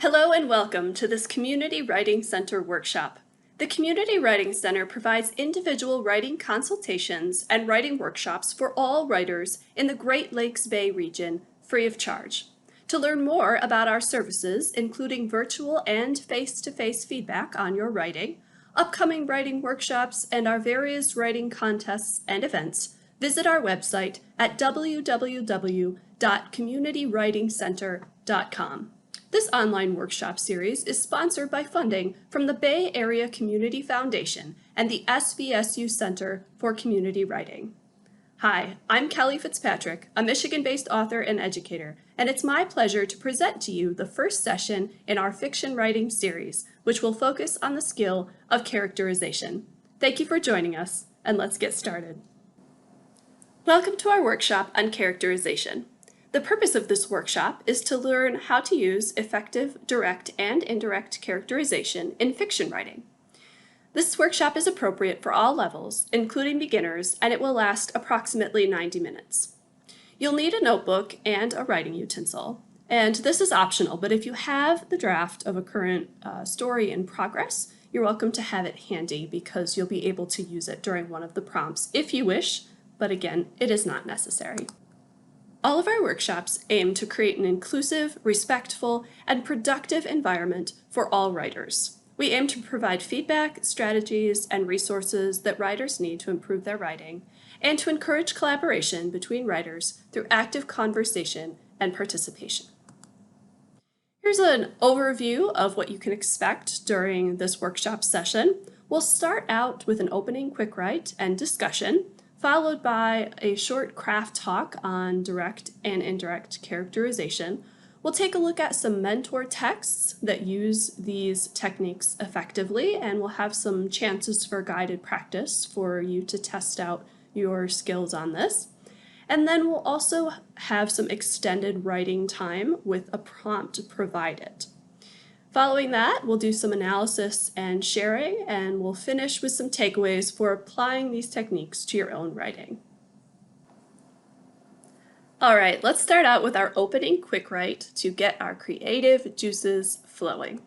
Hello and welcome to this Community Writing Center workshop. The Community Writing Center provides individual writing consultations and writing workshops for all writers in the Great Lakes Bay region, free of charge. To learn more about our services, including virtual and face-to-face feedback on your writing, upcoming writing workshops, and our various writing contests and events, visit our website at www.communitywritingcenter.com. This online workshop series is sponsored by funding from the Bay Area Community Foundation and the SVSU Center for Community Writing. Hi, I'm Kelly Fitzpatrick, a Michigan-based author and educator, and it's my pleasure to present to you the first session in our fiction writing series, which will focus on the skill of characterization. Thank you for joining us, and let's get started. Welcome to our workshop on characterization. The purpose of this workshop is to learn how to use effective, direct, and indirect characterization in fiction writing. This workshop is appropriate for all levels, including beginners, and it will last approximately 90 minutes. You'll need a notebook and a writing utensil, and this is optional, but if you have the draft of a current story in progress, you're welcome to have it handy because you'll be able to use it during one of the prompts if you wish, but again, it is not necessary. All of our workshops aim to create an inclusive, respectful, and productive environment for all writers. We aim to provide feedback, strategies, and resources that writers need to improve their writing, and to encourage collaboration between writers through active conversation and participation. Here's an overview of what you can expect during this workshop session. We'll start out with an opening quick write and discussion, followed by a short craft talk on direct and indirect characterization. We'll take a look at some mentor texts that use these techniques effectively, and we'll have some chances for guided practice for you to test out your skills on this. And then we'll also have some extended writing time with a prompt provided. Following that, we'll do some analysis and sharing, and we'll finish with some takeaways for applying these techniques to your own writing. All right, let's start out with our opening quick write to get our creative juices flowing.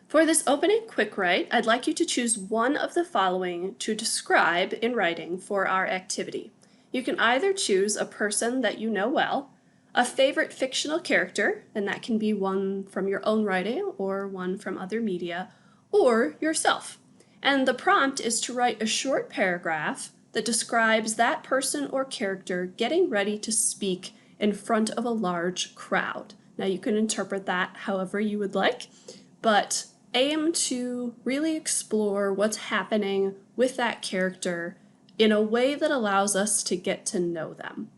For this opening quick write, I'd like you to choose one of the following to describe in writing for our activity. You can either choose a person that you know well, a favorite fictional character, and that can be one from your own writing or one from other media, or yourself. And the prompt is to write a short paragraph that describes that person or character getting ready to speak in front of a large crowd. Now you can interpret that however you would like, but aim to really explore what's happening with that character in a way that allows us to get to know them.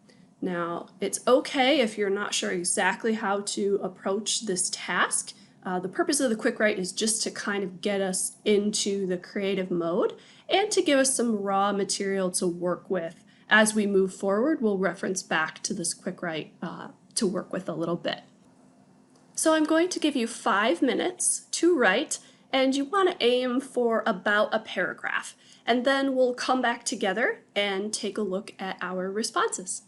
Now, it's okay if you're not sure exactly how to approach this task. The purpose of the quick write is just to kind of get us into the creative mode and to give us some raw material to work with. As we move forward, we'll reference back to this quick write to work with a little bit. So I'm going to give you 5 minutes to write, and you want to aim for about a paragraph. And then we'll come back together and take a look at our responses.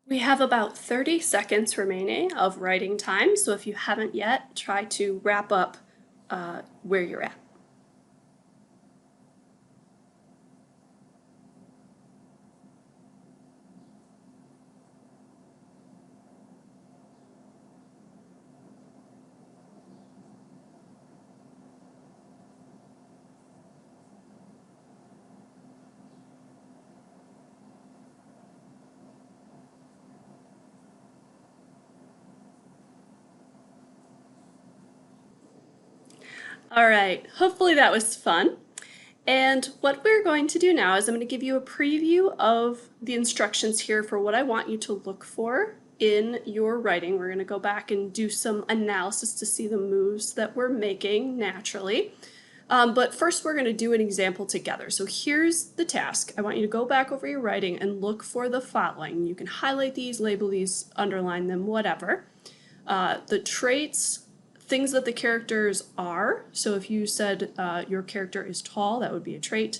We have about 30 seconds remaining of writing time, so if you haven't yet, try to wrap up where you're at. All right, hopefully that was fun. And what we're going to do now is I'm going to give you a preview of the instructions here for what I want you to look for in your writing. We're going to go back and do some analysis to see the moves that we're making naturally. But first we're going to do an example together. So here's the task. I want you to go back over your writing and look for the following. You can highlight these, label these, underline them, whatever. The traits, things that the characters are. So if you said your character is tall, that would be a trait.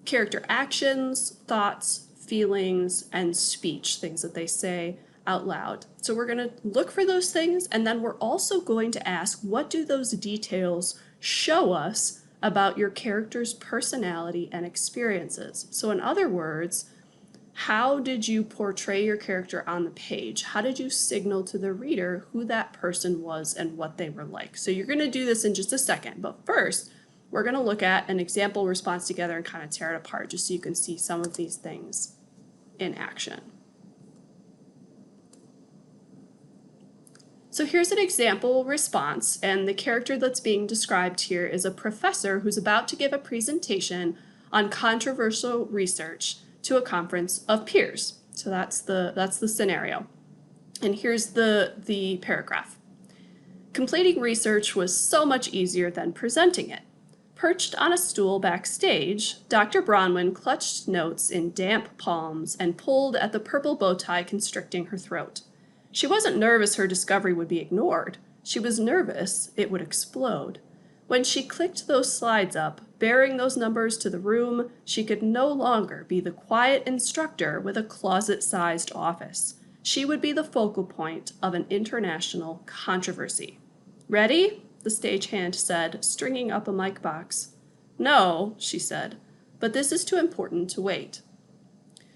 Character actions, thoughts, feelings, and speech, things that they say out loud. So we're going to look for those things, and then we're also going to ask, what do those details show us about your character's personality and experiences? So in other words, how did you portray your character on the page? How did you signal to the reader who that person was and what they were like? So you're going to do this in just a second, but first we're going to look at an example response together and kind of tear it apart just so you can see some of these things in action. So here's an example response, and the character that's being described here is a professor who's about to give a presentation on controversial research to a conference of peers. So that's the scenario. And here's the paragraph. Completing research was so much easier than presenting it. Perched on a stool backstage, Dr. Bronwyn clutched notes in damp palms and pulled at the purple bow tie constricting her throat. She wasn't nervous her discovery would be ignored. She was nervous it would explode. When she clicked those slides up, bearing those numbers to the room, she could no longer be the quiet instructor with a closet-sized office. She would be the focal point of an international controversy. Ready? The stagehand said, stringing up a mic box. No, she said, but this is too important to wait.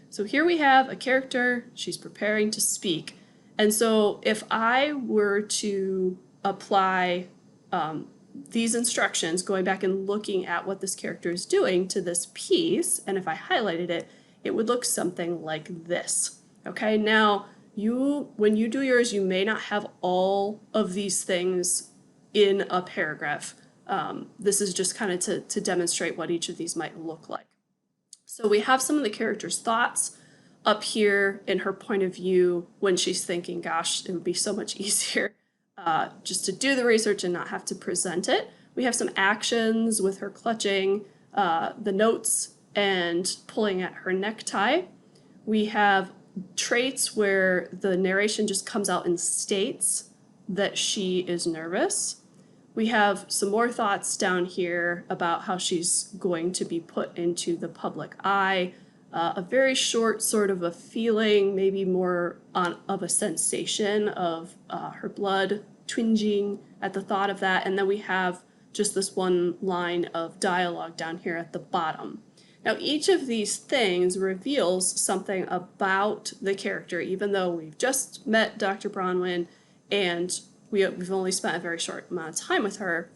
So here we have a character, she's preparing to speak. And so if I were to apply these instructions, going back and looking at what this character is doing to this piece, and if I highlighted it, it would look something like this. Okay, now when you do yours, you may not have all of these things in a paragraph. This is just kind of to demonstrate what each of these might look like. So we have some of the character's thoughts up here in her point of view when she's thinking, gosh, it would be so much easier just to do the research and not have to present it. We have some actions with her clutching the notes and pulling at her necktie. We have traits where the narration just comes out and states that she is nervous. We have some more thoughts down here about how she's going to be put into the public eye. A very short sort of a feeling, maybe more of a sensation of her blood twinging at the thought of that. And then we have just this one line of dialogue down here at the bottom. Now, each of these things reveals something about the character, even though we've just met Dr. Bronwyn and we've only spent a very short amount of time with her.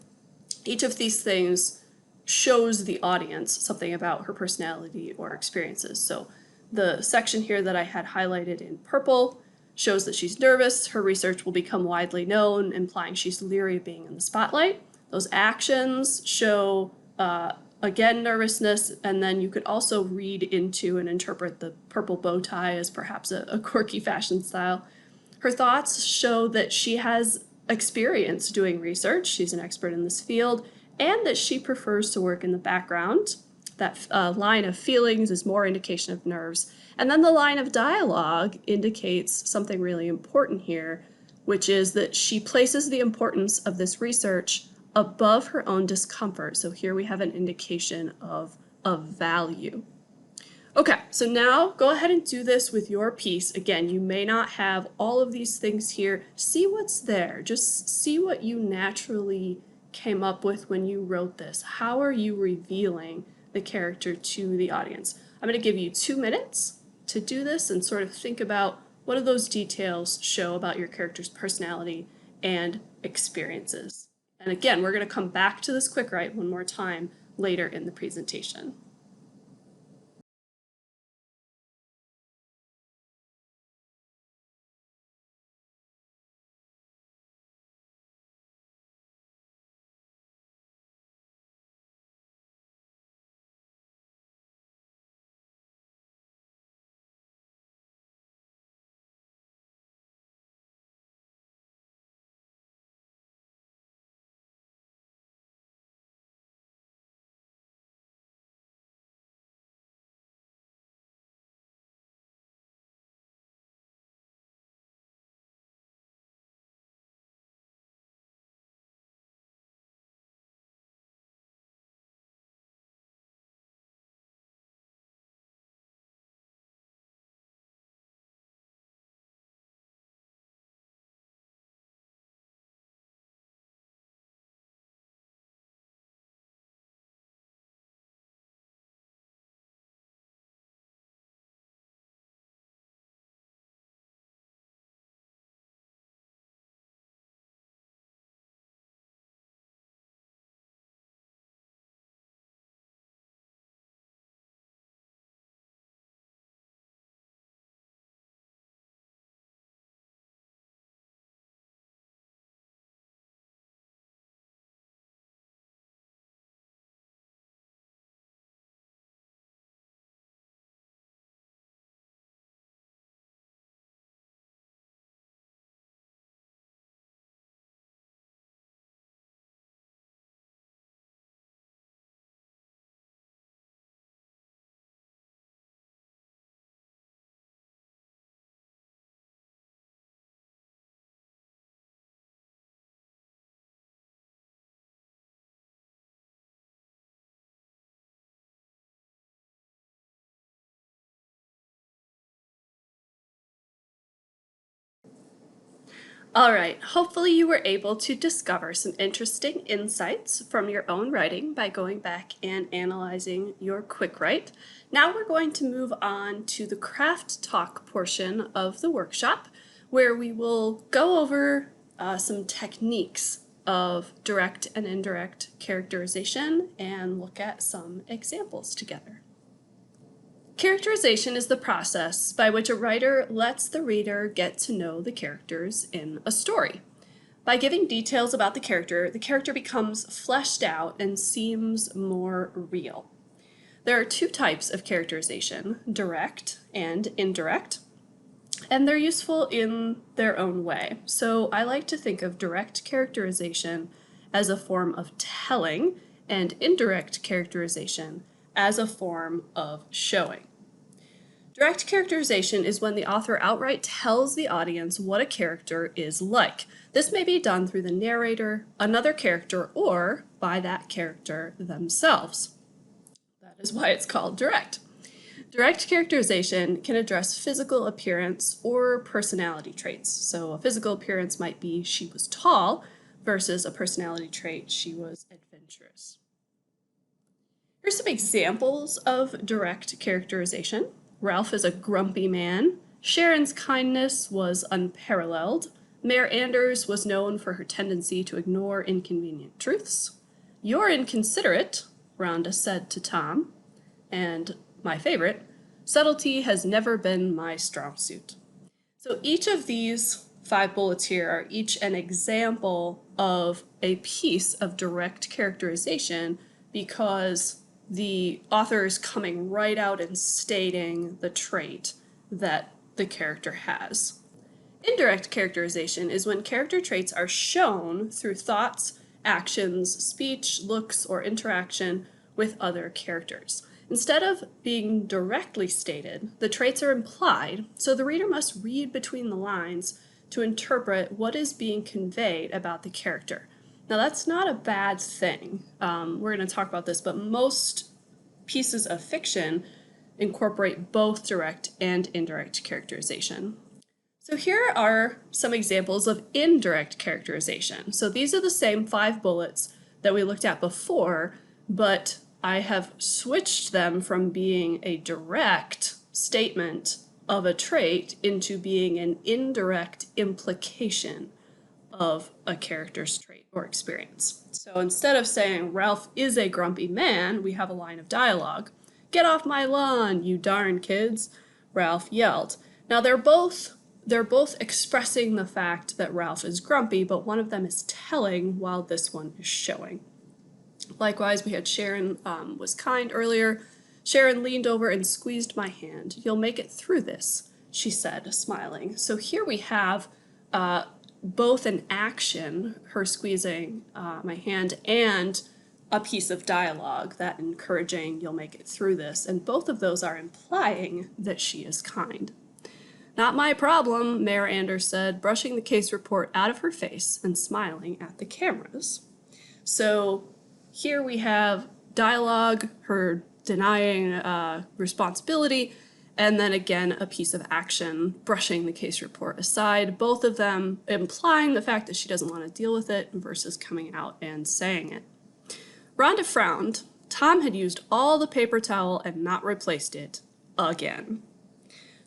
Each of these things shows the audience something about her personality or experiences. So the section here that I had highlighted in purple shows that she's nervous. Her research will become widely known, implying she's leery of being in the spotlight. Those actions show, again, nervousness, and then you could also read into and interpret the purple bow tie as perhaps a quirky fashion style. Her thoughts show that she has experience doing research. She's an expert in this field, and that she prefers to work in the background. That line of feelings is more indication of nerves. And then the line of dialogue indicates something really important here, which is that she places the importance of this research above her own discomfort. So here we have an indication of value. Okay, so now go ahead and do this with your piece. Again, you may not have all of these things here. See what's there. Just see what you naturally came up with when you wrote this. How are you revealing the character to the audience? I'm going to give you 2 minutes to do this and sort of think about what do those details show about your character's personality and experiences. And again, we're going to come back to this quick write one more time later in the presentation. All right, hopefully you were able to discover some interesting insights from your own writing by going back and analyzing your quick write. Now we're going to move on to the craft talk portion of the workshop, where we will go over some techniques of direct and indirect characterization and look at some examples together. Characterization is the process by which a writer lets the reader get to know the characters in a story. By giving details about the character becomes fleshed out and seems more real. There are 2 types of characterization, direct and indirect, and they're useful in their own way. So I like to think of direct characterization as a form of telling and indirect characterization as a form of showing. Direct characterization is when the author outright tells the audience what a character is like. This may be done through the narrator, another character, or by that character themselves. That is why it's called direct. Direct characterization can address physical appearance or personality traits. So a physical appearance might be she was tall versus a personality trait she was adventurous. Here's some examples of direct characterization. Ralph is a grumpy man. Sharon's kindness was unparalleled. Mayor Anders was known for her tendency to ignore inconvenient truths. You're inconsiderate, Rhonda said to Tom. And my favorite, subtlety has never been my strong suit. So each of these 5 bullets here are each an example of a piece of direct characterization because the author is coming right out and stating the trait that the character has. Indirect characterization is when character traits are shown through thoughts, actions, speech, looks, or interaction with other characters. Instead of being directly stated, the traits are implied, so the reader must read between the lines to interpret what is being conveyed about the character. Now that's not a bad thing. We're going to talk about this, but most pieces of fiction incorporate both direct and indirect characterization. So here are some examples of indirect characterization. So these are the same 5 bullets that we looked at before, but I have switched them from being a direct statement of a trait into being an indirect implication of a character's trait or experience. So instead of saying Ralph is a grumpy man, we have a line of dialogue. "Get off my lawn, you darn kids," Ralph yelled. Now they're both expressing the fact that Ralph is grumpy, but one of them is telling while this one is showing. Likewise, we had Sharon was kind earlier. Sharon leaned over and squeezed my hand. "You'll make it through this," she said, smiling. So here we have both an action, her squeezing my hand, and a piece of dialogue, that encouraging "you'll make it through this," and both of those are implying that she is kind. "Not my problem," Mayor Anders said, brushing the case report out of her face and smiling at the cameras. So here we have dialogue, her denying responsibility, and then again a piece of action, brushing the case report aside, both of them implying the fact that she doesn't want to deal with it versus coming out and saying it. Rhonda frowned. Tom had used all the paper towel and not replaced it again.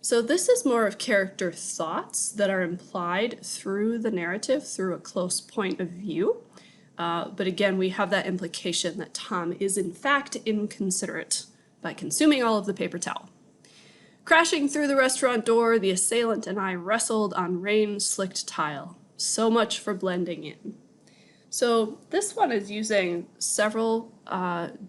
So this is more of character thoughts that are implied through the narrative, through a close point of view. But again, we have that implication that Tom is in fact inconsiderate by consuming all of the paper towel. Crashing through the restaurant door, the assailant and I wrestled on rain-slicked tile. So much for blending in. So this one is using several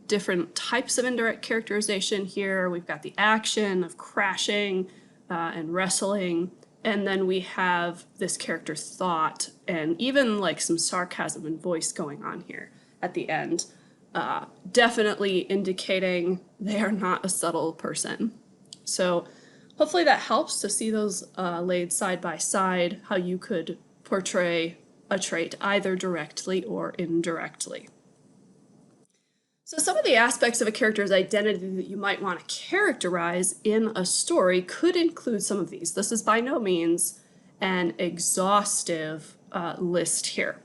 different types of indirect characterization here. We've got the action of crashing and wrestling, and then we have this character thought and even like some sarcasm and voice going on here at the end, definitely indicating they are not a subtle person. So hopefully that helps to see those laid side by side, how you could portray a trait either directly or indirectly. So some of the aspects of a character's identity that you might want to characterize in a story could include some of these. This is by no means an exhaustive list here.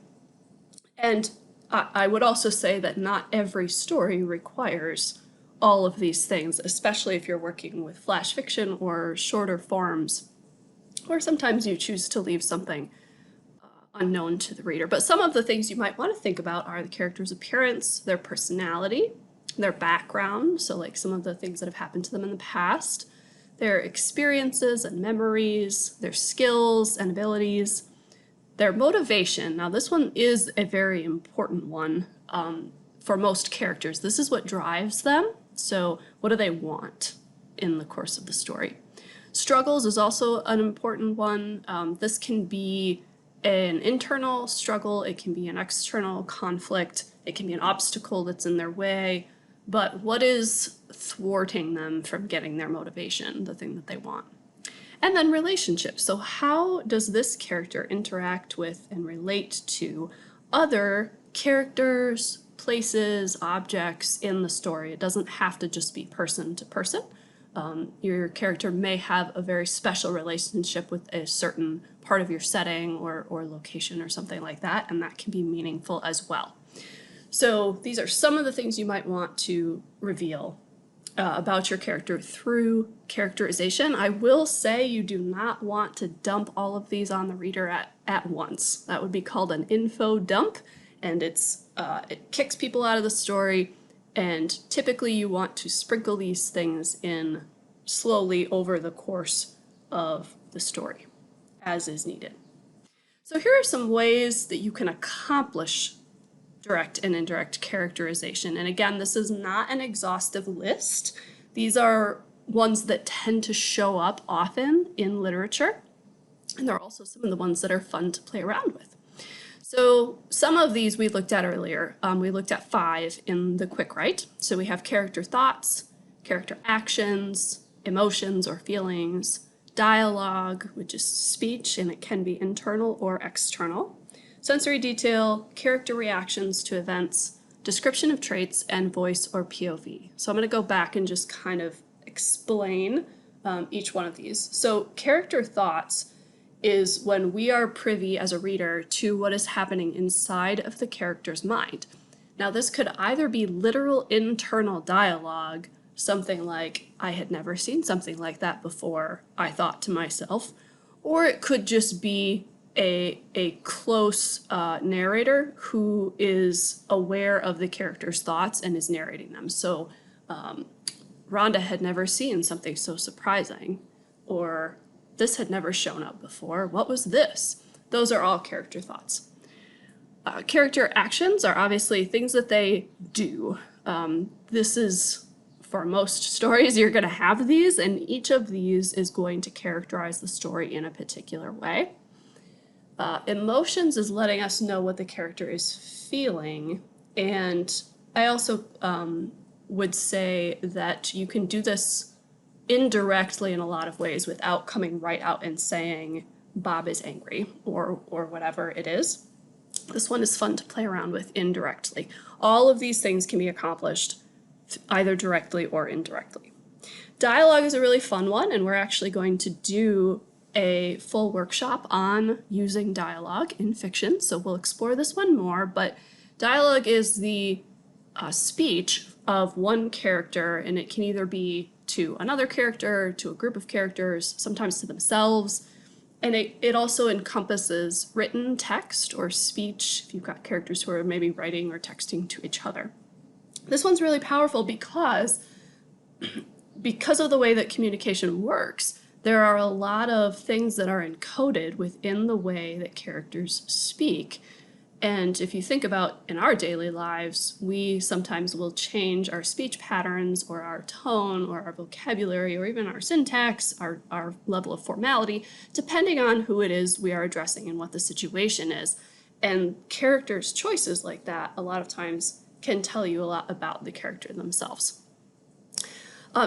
And I would also say that not every story requires all of these things, especially if you're working with flash fiction or shorter forms, or sometimes you choose to leave something unknown to the reader. But some of the things you might want to think about are the character's appearance, their personality, their background, so like some of the things that have happened to them in the past, their experiences and memories, their skills and abilities, their motivation. Now this one is a very important one for most characters. This is what drives them. So what do they want in the course of the story? Struggles is also an important one. This can be an internal struggle, it can be an external conflict, it can be an obstacle that's in their way, but what is thwarting them from getting their motivation, the thing that they want? And then relationships. So how does this character interact with and relate to other characters, places, objects in the story? It doesn't have to just be person to person. Your character may have a very special relationship with a certain part of your setting or location or something like that, and that can be meaningful as well. So these are some of the things you might want to reveal about your character through characterization. I will say you do not want to dump all of these on the reader at once. That would be called an info dump, and it kicks people out of the story. And typically you want to sprinkle these things in slowly over the course of the story, as is needed. So here are some ways that you can accomplish direct and indirect characterization. And again, this is not an exhaustive list. These are ones that tend to show up often in literature. And they're also some of the ones that are fun to play around with. So some of these we looked at earlier. We looked at 5 in the quick write. So we have character thoughts, character actions, emotions or feelings, dialogue, which is speech, and it can be internal or external, sensory detail, character reactions to events, description of traits, and voice or POV. So I'm going to go back and just kind of explain each one of these. So character thoughts is when we are privy as a reader to what is happening inside of the character's mind. Now this could either be literal internal dialogue, something like, I had never seen something like that before, I thought to myself, or it could just be a close narrator who is aware of the character's thoughts and is narrating them. So Rhonda had never seen something so surprising, or this had never shown up before. What was this? Those are all character thoughts. Character actions are obviously things that they do. This is, for most stories, you're going to have these, and each of these is going to characterize the story in a particular way. Emotions is letting us know what the character is feeling, and I also would say that you can do this indirectly in a lot of ways without coming right out and saying Bob is angry or whatever it is. This one is fun to play around with indirectly. All of these things can be accomplished either directly or indirectly. Dialogue is a really fun one, and we're actually going to do a full workshop on using dialogue in fiction, so we'll explore this one more, but dialogue is the speech of one character, and it can either be to another character, to a group of characters, sometimes to themselves, and it also encompasses written text or speech if you've got characters who are maybe writing or texting to each other. This one's really powerful because of the way that communication works. There are a lot of things that are encoded within the way that characters speak. And if you think about in our daily lives, we sometimes will change our speech patterns or our tone or our vocabulary or even our syntax, our level of formality, depending on who it is we are addressing and what the situation is. And characters' choices like that a lot of times can tell you a lot about the character themselves.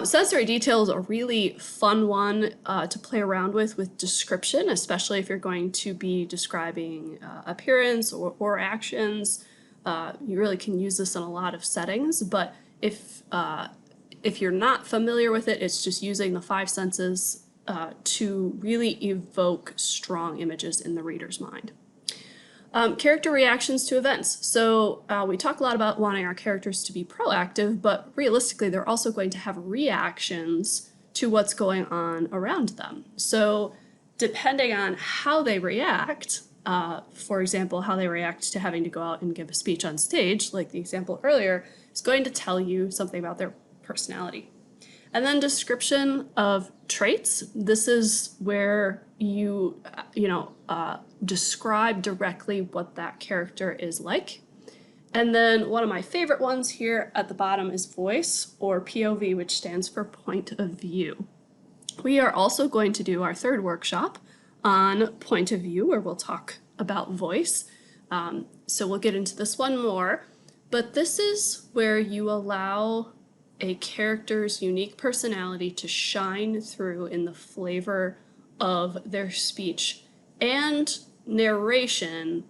Sensory detail is a really fun one to play around with description, especially if you're going to be describing appearance or actions. You really can use this in a lot of settings, but if you're not familiar with it, it's just using the five senses to really evoke strong images in the reader's mind. Character reactions to events. So we talk a lot about wanting our characters to be proactive, but realistically, they're also going to have reactions to what's going on around them. So depending on how they react, for example, how they react to having to go out and give a speech on stage, like the example earlier, is going to tell you something about their personality. And then description of traits. This is where you describe directly what that character is like. And then one of my favorite ones here at the bottom is voice, or POV, which stands for point of view. We are also going to do our third workshop on point of view, where we'll talk about voice. So we'll get into this one more, but this is where you allow a character's unique personality to shine through in the flavor of their speech and narration,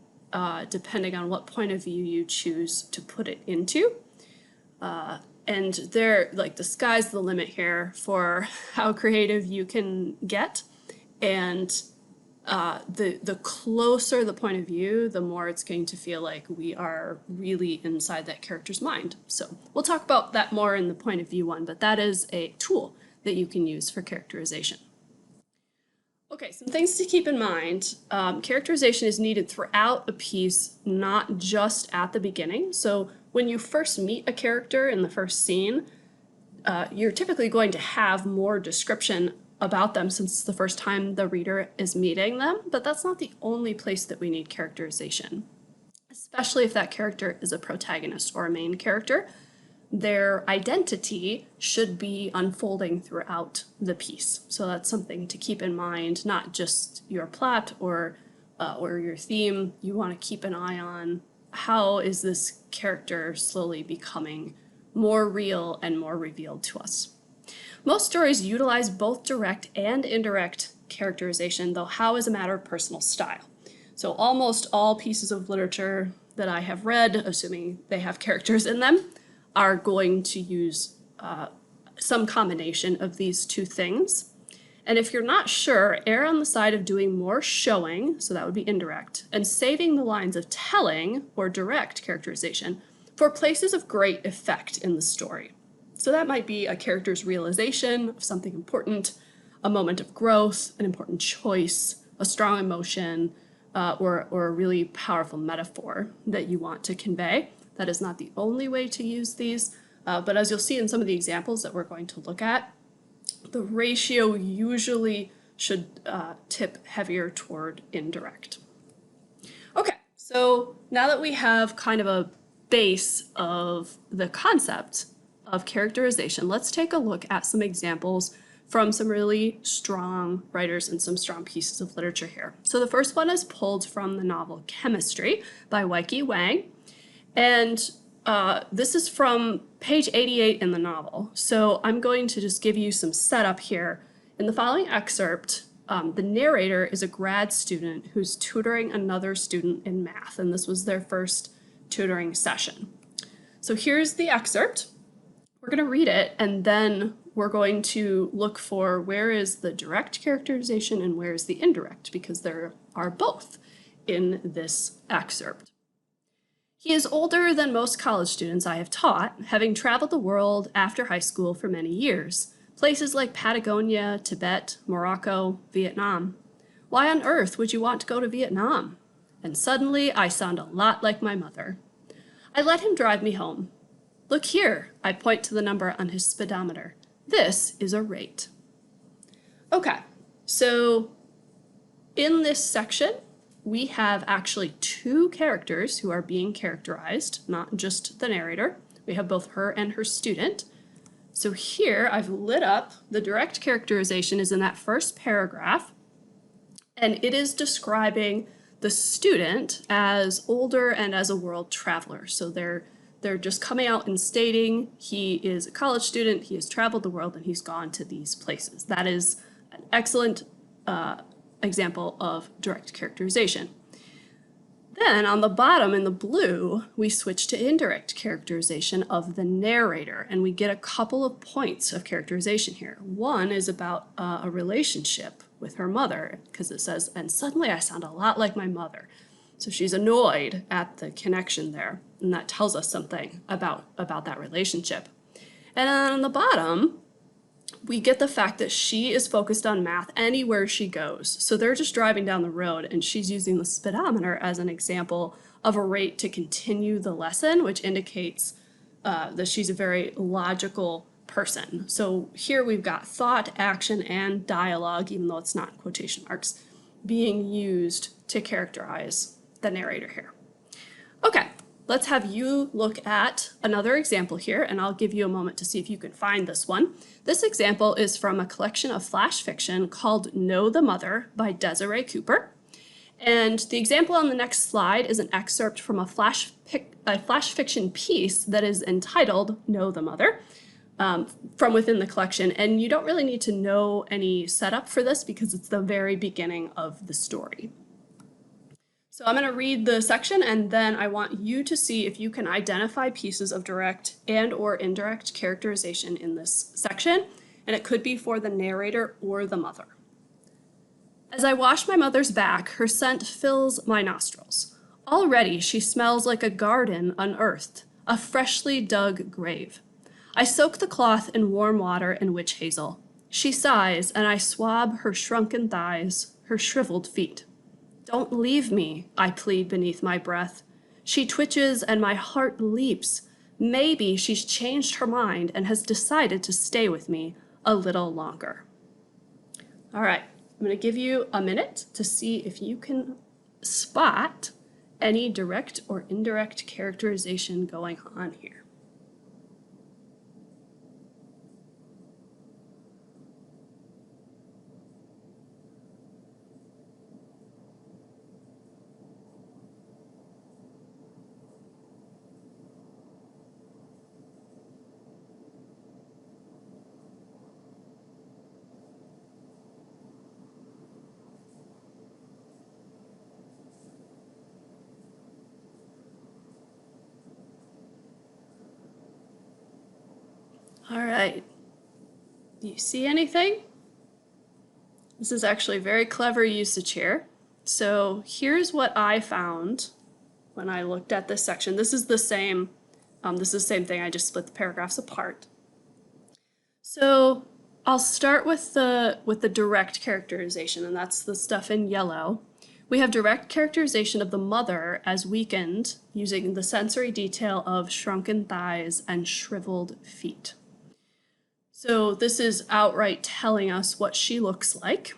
depending on what point of view you choose to put it into. And there, like, the sky's the limit here for how creative you can get. And the closer the point of view, the more it's going to feel like we are really inside that character's mind. So we'll talk about that more in the point of view one, but that is a tool that you can use for characterization. Okay, some things to keep in mind. Characterization is needed throughout a piece, not just at the beginning. So when you first meet a character in the first scene, you're typically going to have more description about them since it's the first time the reader is meeting them, but that's not the only place that we need characterization, especially if that character is a protagonist or a main character. Their identity should be unfolding throughout the piece. So that's something to keep in mind, not just your plot or your theme. You want to keep an eye on how is this character slowly becoming more real and more revealed to us. Most stories utilize both direct and indirect characterization, though how is a matter of personal style. So almost all pieces of literature that I have read, assuming they have characters in them, are going to use some combination of these two things. And if you're not sure, err on the side of doing more showing, so that would be indirect, and saving the lines of telling or direct characterization for places of great effect in the story. So that might be a character's realization of something important, a moment of growth, an important choice, a strong emotion, or a really powerful metaphor that you want to convey. That is not the only way to use these, but as you'll see in some of the examples that we're going to look at, the ratio usually should tip heavier toward indirect. Okay, so now that we have kind of a base of the concept of characterization, let's take a look at some examples from some really strong writers and some strong pieces of literature here. So the first one is pulled from the novel Chemistry by Weike Wang. And this is from page 88 in the novel. So I'm going to just give you some setup here. In the following excerpt, the narrator is a grad student who's tutoring another student in math, and this was their first tutoring session. So here's the excerpt. We're going to read it, and then we're going to look for where is the direct characterization and where is the indirect, because there are both in this excerpt. He is older than most college students I have taught, having traveled the world after high school for many years, places like Patagonia, Tibet, Morocco, Vietnam. Why on earth would you want to go to Vietnam? And suddenly I sound a lot like my mother. I let him drive me home. Look here, I point to the number on his speedometer. This is a rate. Okay, so in this section, we have actually two characters who are being characterized, not just the narrator. We have both her and her student. So here I've lit up the direct characterization is in that first paragraph, and it is describing the student as older and as a world traveler. So they're just coming out and stating he is a college student, he has traveled the world, and he's gone to these places. That is an excellent example of direct characterization. Then on the bottom in the blue, we switch to indirect characterization of the narrator, and we get a couple of points of characterization here. One is about a relationship with her mother, because it says, and suddenly I sound a lot like my mother. So she's annoyed at the connection there, and that tells us something about that relationship. And then on the bottom, we get the fact that she is focused on math anywhere she goes. So they're just driving down the road and she's using the speedometer as an example of a rate to continue the lesson, which indicates that she's a very logical person. So here we've got thought, action, and dialogue, even though it's not in quotation marks, being used to characterize the narrator here. Okay. Let's have you look at another example here, and I'll give you a moment to see if you can find this one. This example is from a collection of flash fiction called Know the Mother by Desiree Cooper. And the example on the next slide is an excerpt from a flash fiction piece that is entitled Know the Mother from within the collection. And you don't really need to know any setup for this because it's the very beginning of the story. So I'm going to read the section, and then I want you to see if you can identify pieces of direct and or indirect characterization in this section, and it could be for the narrator or the mother. As I wash my mother's back, her scent fills my nostrils. Already she smells like a garden unearthed, a freshly dug grave. I soak the cloth in warm water and witch hazel. She sighs, and I swab her shrunken thighs, her shriveled feet. Don't leave me, I plead beneath my breath. She twitches and my heart leaps. Maybe she's changed her mind and has decided to stay with me a little longer. All right, I'm going to give you a minute to see if you can spot any direct or indirect characterization going on here. Do you see anything? This is actually very clever usage here. So here's what I found when I looked at this section. This is the same thing, I just split the paragraphs apart. So I'll start with the direct characterization, and that's the stuff in yellow. We have direct characterization of the mother as weakened using the sensory detail of shrunken thighs and shriveled feet. So this is outright telling us what she looks like,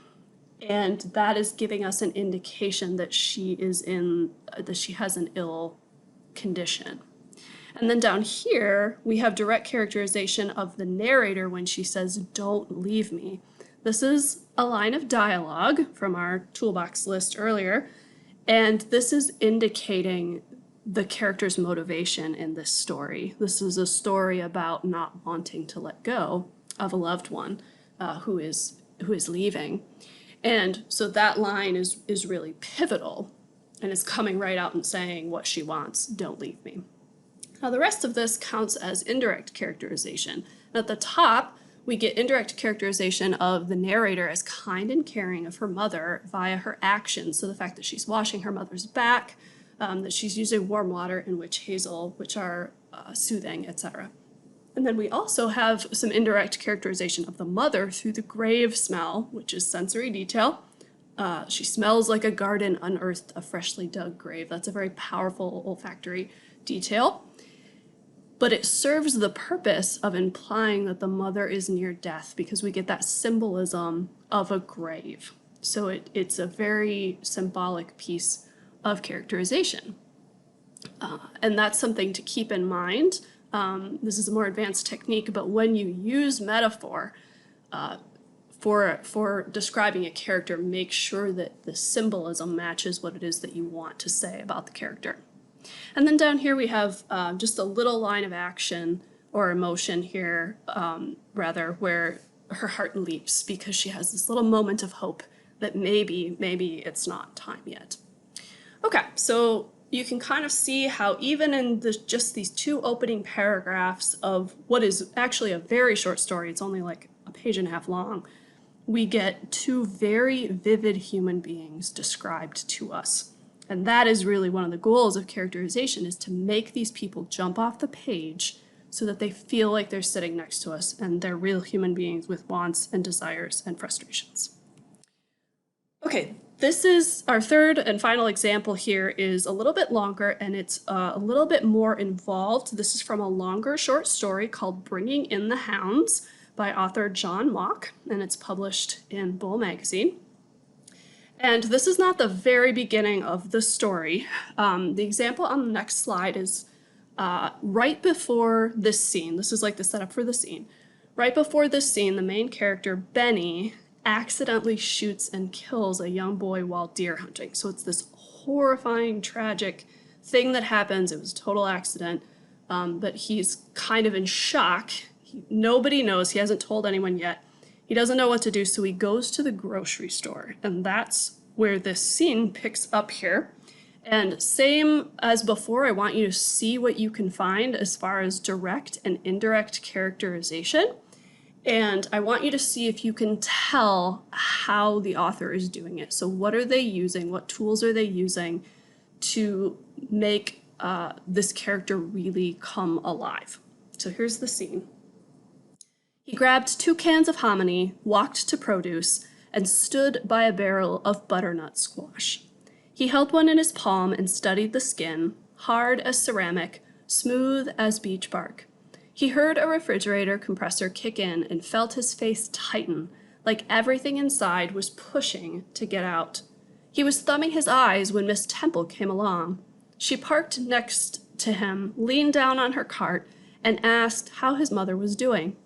and that is giving us an indication that she has an ill condition. And then down here, we have direct characterization of the narrator when she says, "Don't leave me." This is a line of dialogue from our toolbox list earlier, and this is indicating the character's motivation in this story. This is a story about not wanting to let go of a loved one who is leaving. And so that line is really pivotal, and is coming right out and saying what she wants: "Don't leave me." Now the rest of this counts as indirect characterization. And at the top, we get indirect characterization of the narrator as kind and caring of her mother via her actions. So the fact that she's washing her mother's back, that she's using warm water and witch hazel, which are soothing, etc. And then we also have some indirect characterization of the mother through the grave smell, which is sensory detail. She smells like a garden unearthed, a freshly dug grave. That's a very powerful olfactory detail. But it serves the purpose of implying that the mother is near death, because we get that symbolism of a grave. So it's a very symbolic piece of characterization. And that's something to keep in mind. This is a more advanced technique, but when you use metaphor for describing a character, make sure that the symbolism matches what it is that you want to say about the character. And then down here we have just a little line of action or emotion here, where her heart leaps because she has this little moment of hope that maybe it's not time yet. Okay, so you can kind of see how even in just these two opening paragraphs of what is actually a very short story, it's only like a page and a half long, we get two very vivid human beings described to us. And that is really one of the goals of characterization, is to make these people jump off the page so that they feel like they're sitting next to us and they're real human beings with wants and desires and frustrations. Okay, this is our third and final example here, is a little bit longer and it's a little bit more involved. This is from a longer short story called Bringing in the Hounds by author John Mock, and it's published in Bull magazine. And this is not the very beginning of the story. The example on the next slide is right before this scene. This is like the setup for the scene. Right before this scene, the main character, Benny, accidentally shoots and kills a young boy while deer hunting. So it's this horrifying, tragic thing that happens. It was a total accident, but he's kind of in shock. Nobody knows. He hasn't told anyone yet. He doesn't know what to do, so he goes to the grocery store, and that's where this scene picks up here. And same as before, I want you to see what you can find as far as direct and indirect characterization. And I want you to see if you can tell how the author is doing it. So what are they using? What tools are they using to make this character really come alive? So here's the scene. He grabbed 2 cans of hominy, walked to produce, and stood by a barrel of butternut squash. He held one in his palm and studied the skin, hard as ceramic, smooth as beech bark. He heard a refrigerator compressor kick in and felt his face tighten, like everything inside was pushing to get out. He was thumbing his eyes when Miss Temple came along. She parked next to him, leaned down on her cart, and asked how his mother was doing.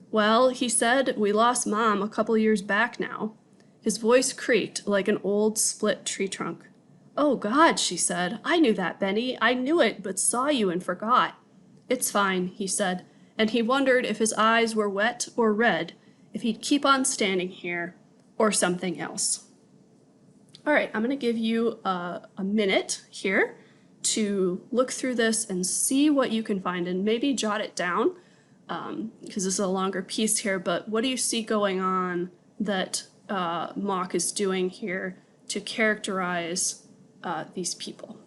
"Well," he said, "we lost Mom a couple years back now." His voice creaked like an old split tree trunk. "Oh, God," she said. "I knew that, Benny. I knew it, but saw you and forgot." "It's fine," he said, and he wondered if his eyes were wet or red, if he'd keep on standing here, or something else. All right, I'm going to give you a minute here to look through this and see what you can find, and maybe jot it down. because this is a longer piece here, but what do you see going on that Mock is doing here to characterize these people?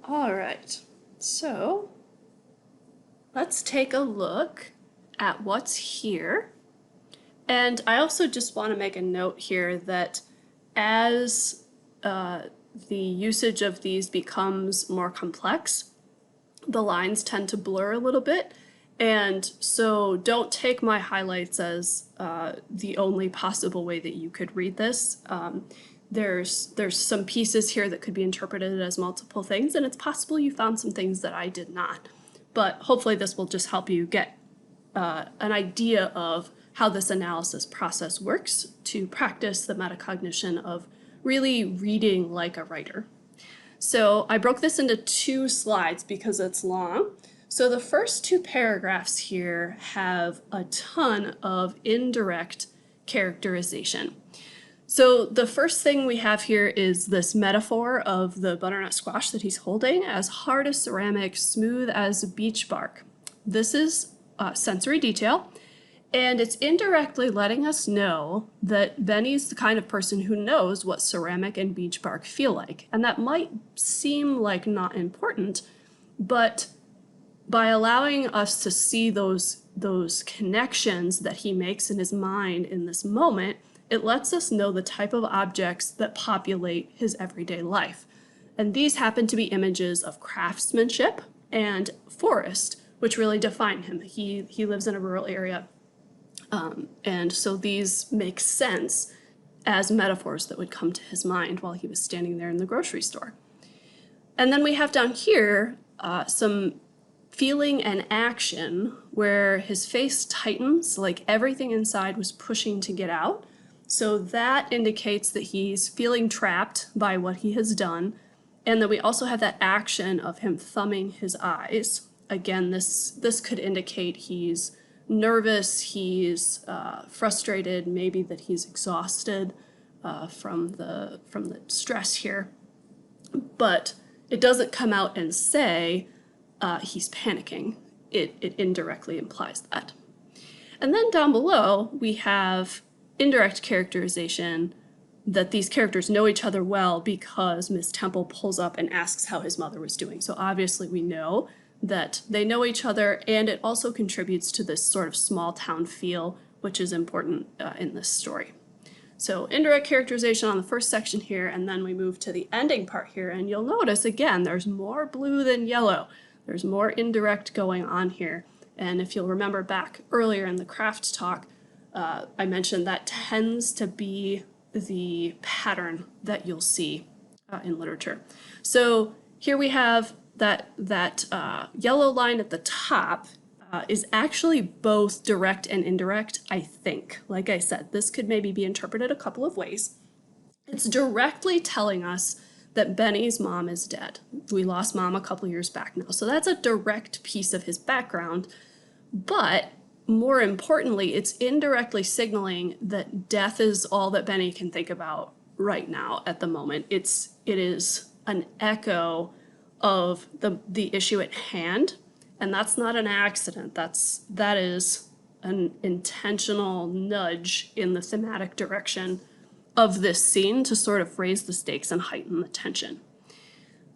All right, so let's take a look at what's here. And I also just want to make a note here that as the usage of these becomes more complex, the lines tend to blur a little bit. And so don't take my highlights as the only possible way that you could read this. There's some pieces here that could be interpreted as multiple things, and it's possible you found some things that I did not. But hopefully this will just help you get an idea of how this analysis process works to practice the metacognition of really reading like a writer. So I broke this into 2 slides because it's long. So the first 2 paragraphs here have a ton of indirect characterization. So the first thing we have here is this metaphor of the butternut squash that he's holding as hard as ceramic, smooth as beech bark. This is sensory detail, and it's indirectly letting us know that Benny's the kind of person who knows what ceramic and beech bark feel like. And that might seem like not important, but by allowing us to see those connections that he makes in his mind in this moment, it lets us know the type of objects that populate his everyday life. And these happen to be images of craftsmanship and forest, which really define him. He lives in a rural area. And so these make sense as metaphors that would come to his mind while he was standing there in the grocery store. And then we have down here some feeling and action where his face tightens, like everything inside was pushing to get out. So that indicates that he's feeling trapped by what he has done. And then we also have that action of him thumbing his eyes. Again, this could indicate he's nervous, he's frustrated, maybe that he's exhausted from the stress here. But it doesn't come out and say he's panicking. It indirectly implies that. And then down below, we have indirect characterization that these characters know each other well because Miss Temple pulls up and asks how his mother was doing. So obviously we know that they know each other, and it also contributes to this sort of small town feel, which is important in this story. So indirect characterization on the first section here, and then we move to the ending part here, and you'll notice again there's more blue than yellow. There's more indirect going on here. And if you'll remember back earlier in the craft talk, I mentioned that tends to be the pattern that you'll see in literature. So here we have that yellow line at the top is actually both direct and indirect, I think. Like I said, this could maybe be interpreted a couple of ways. It's directly telling us that Benny's mom is dead. We lost mom a couple years back now. So that's a direct piece of his background. But more importantly, it's indirectly signaling that death is all that Benny can think about right now at the moment. It is an echo of the issue at hand. And that's not an accident. That is an intentional nudge in the thematic direction of this scene to sort of raise the stakes and heighten the tension.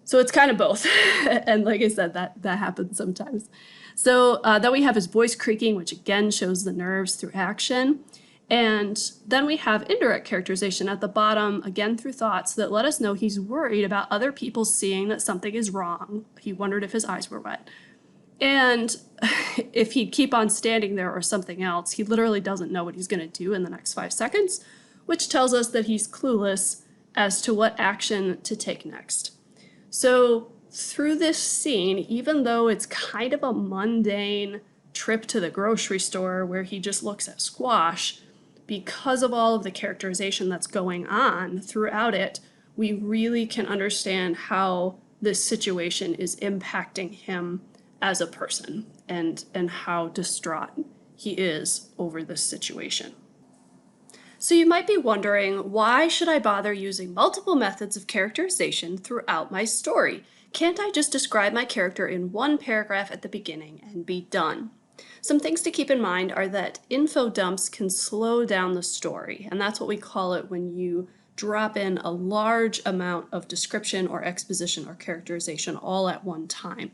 So it's kind of both. And like I said, that happens sometimes. So then we have his voice creaking, which again shows the nerves through action. And then we have indirect characterization at the bottom, again through thoughts that let us know he's worried about other people seeing that something is wrong. He wondered if his eyes were wet. And if he'd keep on standing there or something else, he literally doesn't know what he's going to do in the next 5 seconds, which tells us that he's clueless as to what action to take next. So through this scene, even though it's kind of a mundane trip to the grocery store where he just looks at squash, because of all of the characterization that's going on throughout it, we really can understand how this situation is impacting him as a person and how distraught he is over this situation. So you might be wondering, why should I bother using multiple methods of characterization throughout my story? Can't I just describe my character in one paragraph at the beginning and be done? Some things to keep in mind are that info dumps can slow down the story, and that's what we call it when you drop in a large amount of description or exposition or characterization all at one time.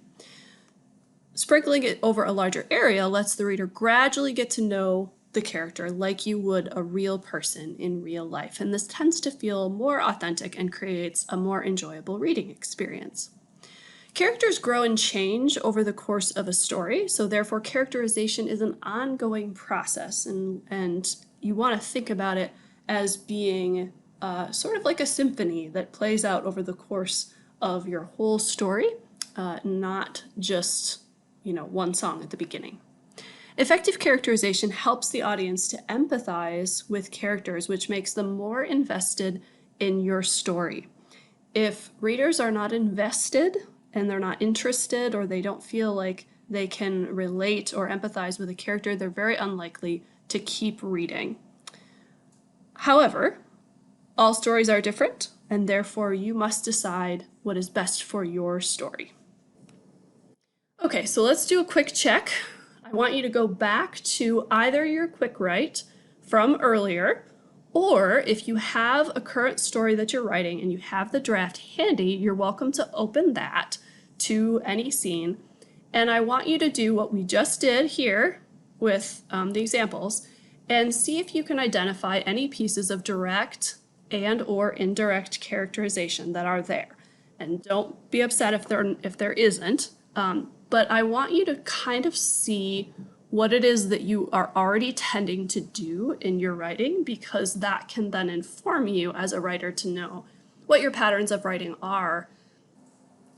Sprinkling it over a larger area lets the reader gradually get to know the character like you would a real person in real life, and this tends to feel more authentic and creates a more enjoyable reading experience. Characters grow and change over the course of a story, so therefore characterization is an ongoing process, and you want to think about it as being sort of like a symphony that plays out over the course of your whole story, not just one song at the beginning. Effective characterization helps the audience to empathize with characters, which makes them more invested in your story. If readers are not invested and they're not interested, or they don't feel like they can relate or empathize with a character, they're very unlikely to keep reading. However, all stories are different, and therefore you must decide what is best for your story. Okay, so let's do a quick check. I want you to go back to either your quick write from earlier, or if you have a current story that you're writing and you have the draft handy, you're welcome to open that to any scene. And I want you to do what we just did here with the examples and see if you can identify any pieces of direct and or indirect characterization that are there. And don't be upset if there isn't. But I want you to kind of see what it is that you are already tending to do in your writing, because that can then inform you as a writer to know what your patterns of writing are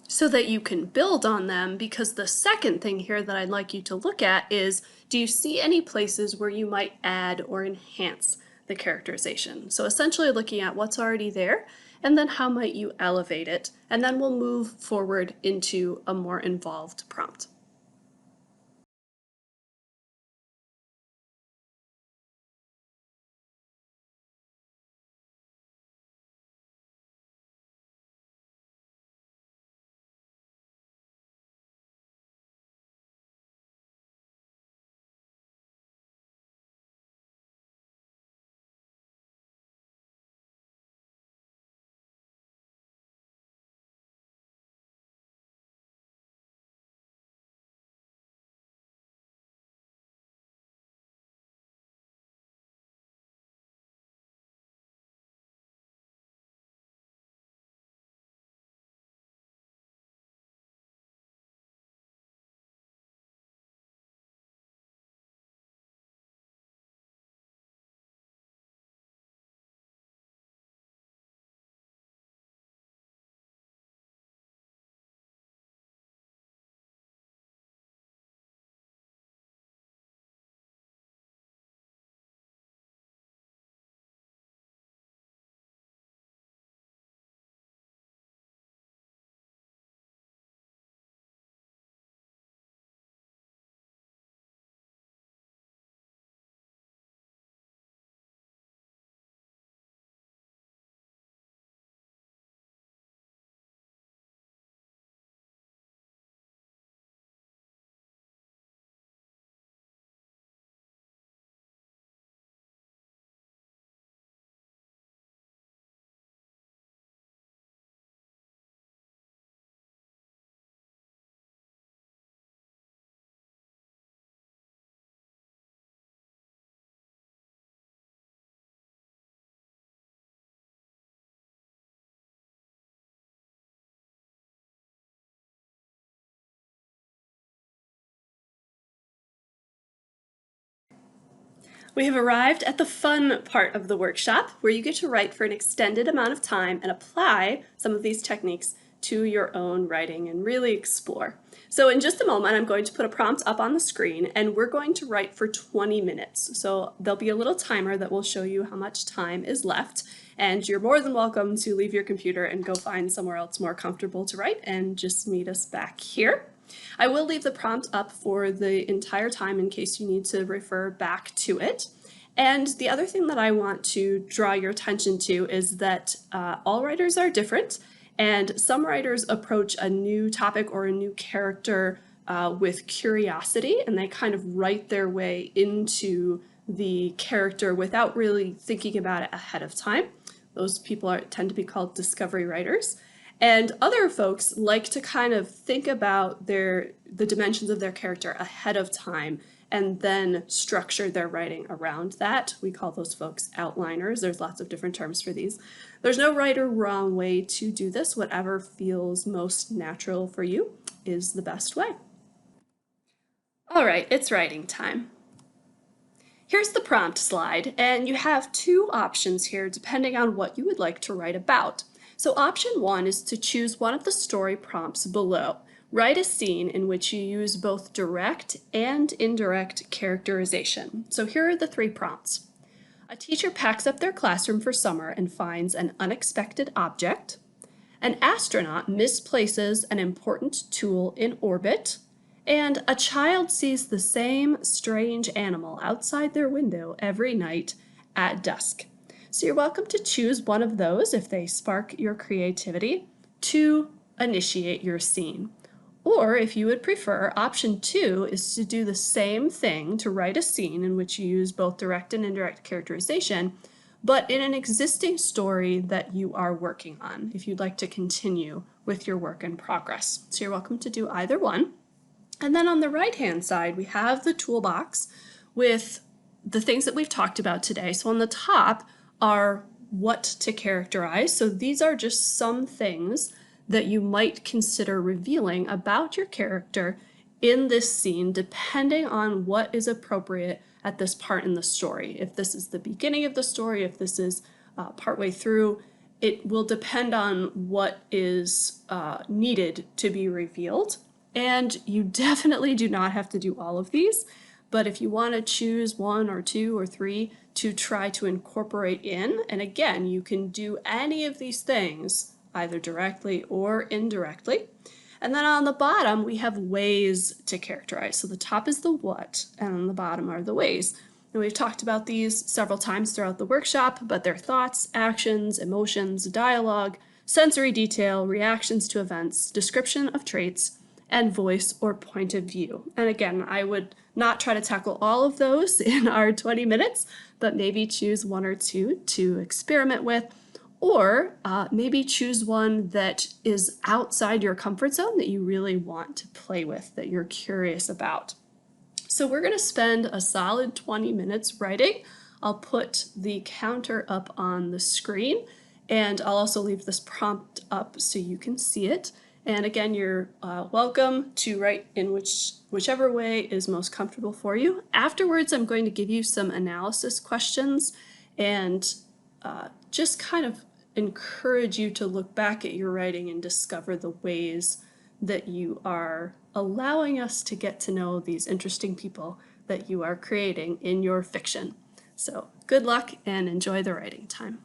so that you can build on them. Because the second thing here that I'd like you to look at is, do you see any places where you might add or enhance the characterization? So essentially looking at what's already there, and then how might you elevate it, and then we'll move forward into a more involved prompt. We have arrived at the fun part of the workshop where you get to write for an extended amount of time and apply some of these techniques to your own writing and really explore. So in just a moment, I'm going to put a prompt up on the screen and we're going to write for 20 minutes. So there'll be a little timer that will show you how much time is left, and you're more than welcome to leave your computer and go find somewhere else more comfortable to write and just meet us back here. I will leave the prompt up for the entire time in case you need to refer back to it. And the other thing that I want to draw your attention to is that all writers are different, and some writers approach a new topic or a new character with curiosity, and they kind of write their way into the character without really thinking about it ahead of time. Those people tend to be called discovery writers. And other folks like to kind of think about the dimensions of their character ahead of time and then structure their writing around that. We call those folks outliners. There's lots of different terms for these. There's no right or wrong way to do this. Whatever feels most natural for you is the best way. All right, it's writing time. Here's the prompt slide, and you have two options here depending on what you would like to write about. So option one is to choose one of the story prompts below. Write a scene in which you use both direct and indirect characterization. So here are the three prompts. A teacher packs up their classroom for summer and finds an unexpected object. An astronaut misplaces an important tool in orbit. And a child sees the same strange animal outside their window every night at dusk. So you're welcome to choose one of those if they spark your creativity to initiate your scene. Or if you would prefer, option two is to do the same thing, to write a scene in which you use both direct and indirect characterization, but in an existing story that you are working on, if you'd like to continue with your work in progress. So you're welcome to do either one. And then on the right-hand side, we have the toolbox with the things that we've talked about today. So on the top are what to characterize. So these are just some things that you might consider revealing about your character in this scene, depending on what is appropriate at this part in the story. If this is the beginning of the story, if this is partway through, it will depend on what is needed to be revealed. And you definitely do not have to do all of these, but if you want to choose one or two or three to try to incorporate in, and again, you can do any of these things either directly or indirectly. And then on the bottom, we have ways to characterize. So the top is the what, and on the bottom are the ways. And we've talked about these several times throughout the workshop, but they're thoughts, actions, emotions, dialogue, sensory detail, reactions to events, description of traits, and voice or point of view. And again, I would not try to tackle all of those in our 20 minutes, but maybe choose one or two to experiment with, or maybe choose one that is outside your comfort zone that you really want to play with, that you're curious about. So we're going to spend a solid 20 minutes writing. I'll put the counter up on the screen, and I'll also leave this prompt up so you can see it. And again, you're welcome to write in whichever way is most comfortable for you. Afterwards, I'm going to give you some analysis questions and just kind of encourage you to look back at your writing and discover the ways that you are allowing us to get to know these interesting people that you are creating in your fiction. So good luck and enjoy the writing time.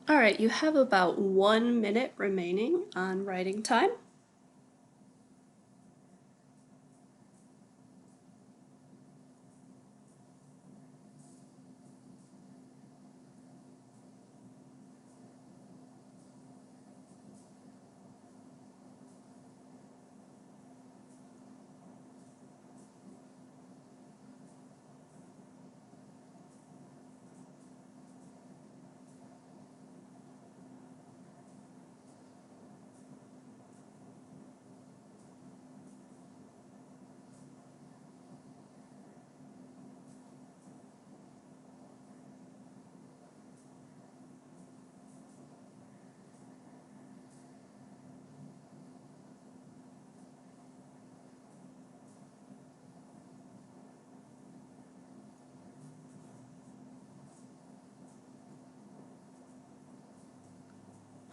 All right, you have about 1 minute remaining on writing time.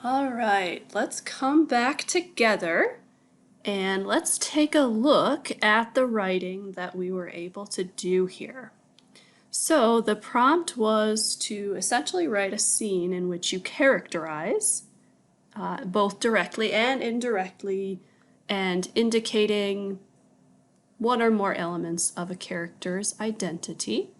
All right, let's come back together and let's take a look at the writing that we were able to do here. So the prompt was to essentially write a scene in which you characterize, both directly and indirectly, and indicating one or more elements of a character's identity.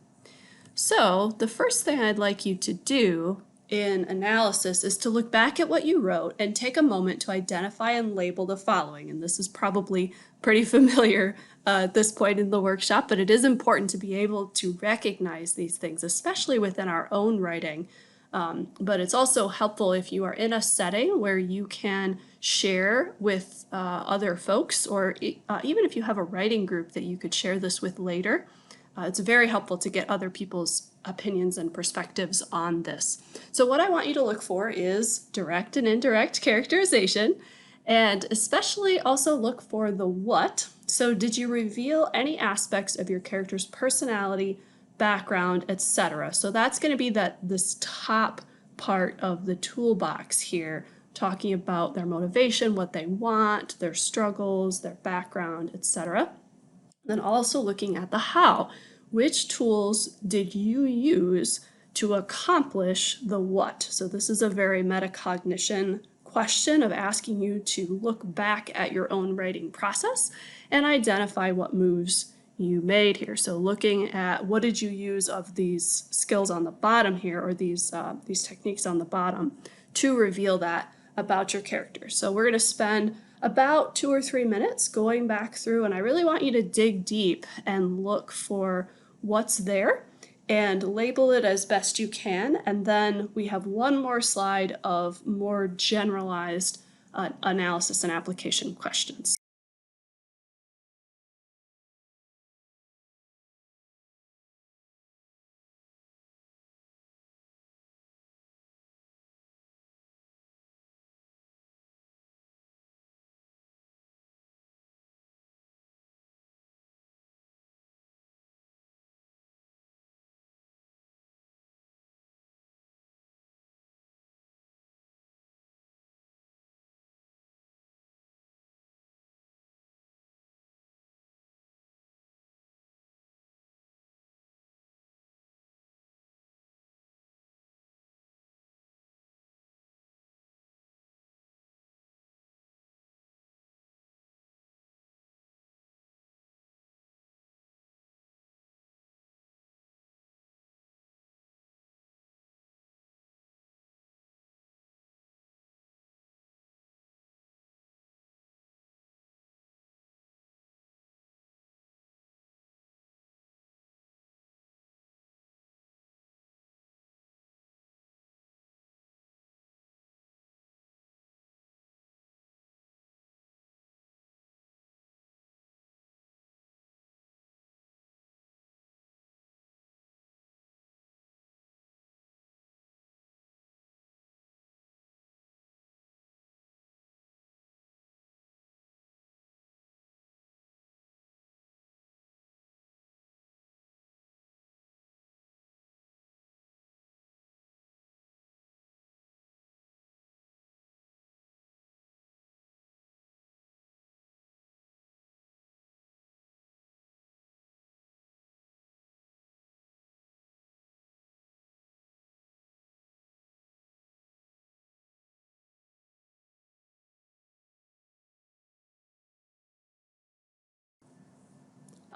So the first thing I'd like you to do in analysis is to look back at what you wrote and take a moment to identify and label the following. And this is probably pretty familiar at this point in the workshop, but it is important to be able to recognize these things, especially within our own writing. But it's also helpful if you are in a setting where you can share with other folks, or even if you have a writing group that you could share this with later. It's very helpful to get other people's opinions and perspectives on this. So what I want you to look for is direct and indirect characterization, and especially also look for the what. So did you reveal any aspects of your character's personality, background, etc.? So that's going to be this top part of the toolbox here, talking about their motivation, what they want, their struggles, their background, etc. Then also looking at the how. Which tools did you use to accomplish the what? So this is a very metacognition question of asking you to look back at your own writing process and identify what moves you made here. So looking at what did you use of these skills on the bottom here, or these techniques on the bottom, to reveal that about your character. So we're going to spend about 2 or 3 minutes going back through, and I really want you to dig deep and look for what's there and label it as best you can. And then we have one more slide of more generalized analysis and application questions.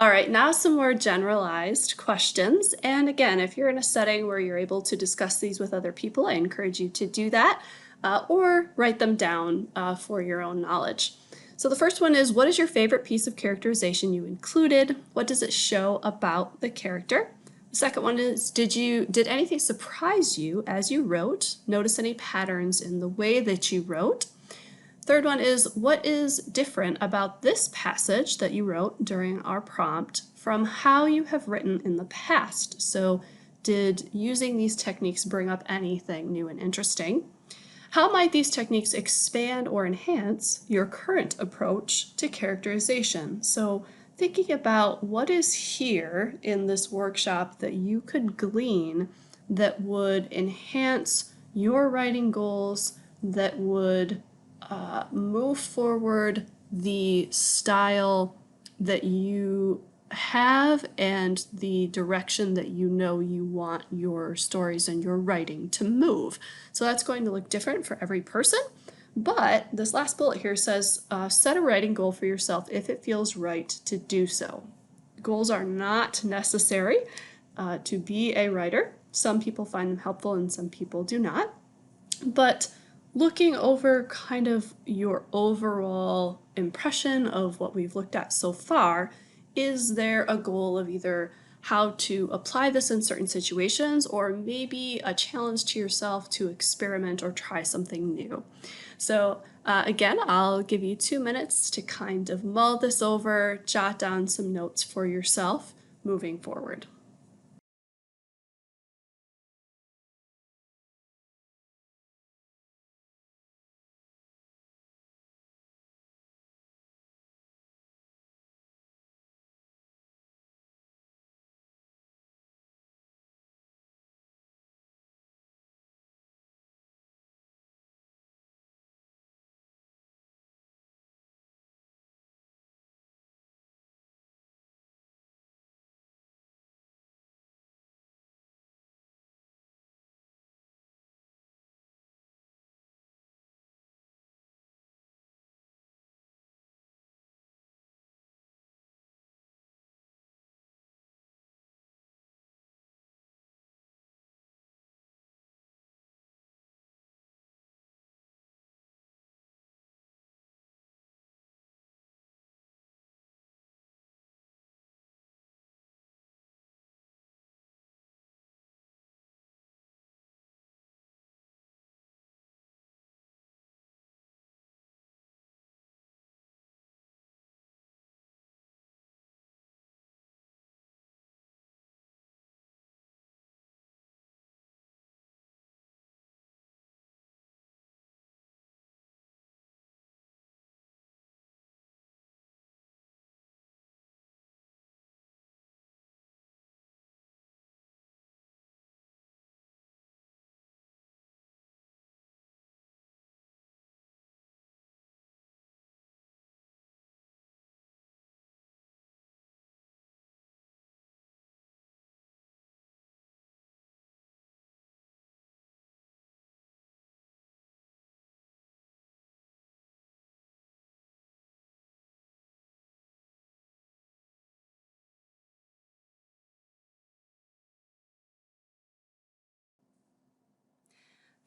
All right, now some more generalized questions. And again, if you're in a setting where you're able to discuss these with other people, I encourage you to do that or write them down for your own knowledge. So the first one is, what is your favorite piece of characterization you included? What does it show about the character? The second one is, did anything surprise you as you wrote? Notice any patterns in the way that you wrote? Third one is, what is different about this passage that you wrote during our prompt from how you have written in the past? So did using these techniques bring up anything new and interesting? How might these techniques expand or enhance your current approach to characterization? So thinking about what is here in this workshop that you could glean that would enhance your writing goals, that would move forward the style that you have and the direction that you know you want your stories and your writing to move. So that's going to look different for every person. But this last bullet here says, set a writing goal for yourself if it feels right to do so. Goals are not necessary to be a writer. Some people find them helpful and some people do not. But looking over kind of your overall impression of what we've looked at so far, is there a goal of either how to apply this in certain situations or maybe a challenge to yourself to experiment or try something new? So again, I'll give you 2 minutes to kind of mull this over, jot down some notes for yourself moving forward.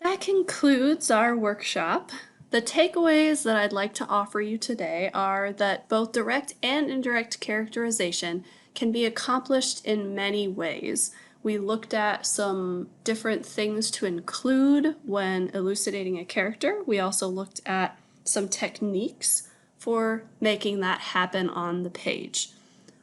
That concludes our workshop. The takeaways that I'd like to offer you today are that both direct and indirect characterization can be accomplished in many ways. We looked at some different things to include when elucidating a character. We also looked at some techniques for making that happen on the page.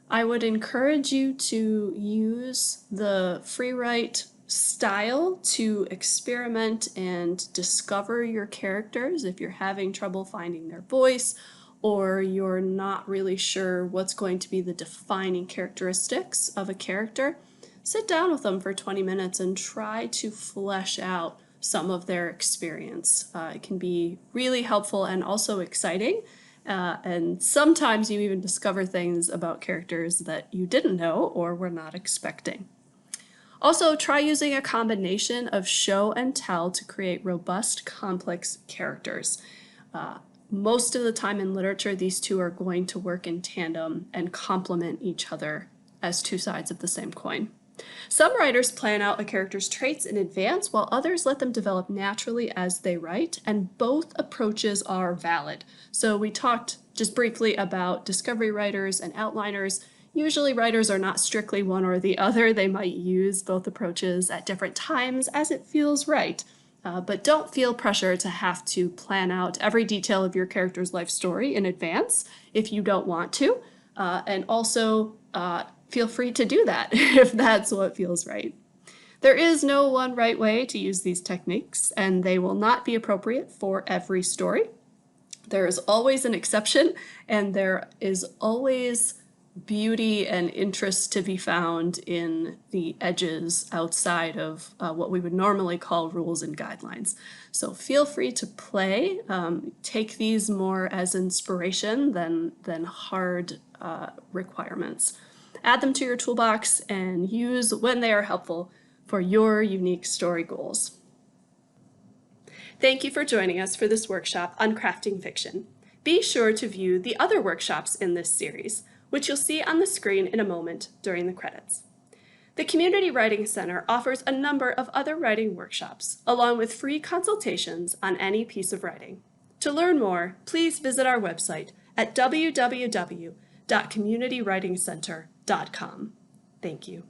I would encourage you to use the free write style to experiment and discover your characters if you're having trouble finding their voice or you're not really sure what's going to be the defining characteristics of a character. Sit down with them for 20 minutes and try to flesh out some of their experience. It can be really helpful and also exciting. And sometimes you even discover things about characters that you didn't know or were not expecting. Also, try using a combination of show and tell to create robust, complex characters. most of the time in literature, these two are going to work in tandem and complement each other as two sides of the same coin. Some writers plan out a character's traits in advance, while others let them develop naturally as they write, and both approaches are valid. So we talked just briefly about discovery writers and outliners. Usually writers are not strictly one or the other. They might use both approaches at different times as it feels right. But don't feel pressure to have to plan out every detail of your character's life story in advance if you don't want to. And also feel free to do that if that's what feels right. There is no one right way to use these techniques, and they will not be appropriate for every story. There is always an exception, and there is always beauty and interest to be found in the edges outside of what we would normally call rules and guidelines. So feel free to play. Take these more as inspiration than hard requirements. Add them to your toolbox and use when they are helpful for your unique story goals. Thank you for joining us for this workshop on crafting fiction. Be sure to view the other workshops in this series, which you'll see on the screen in a moment during the credits. The Community Writing Center offers a number of other writing workshops, along with free consultations on any piece of writing. To learn more, please visit our website at www.communitywritingcenter.com. Thank you.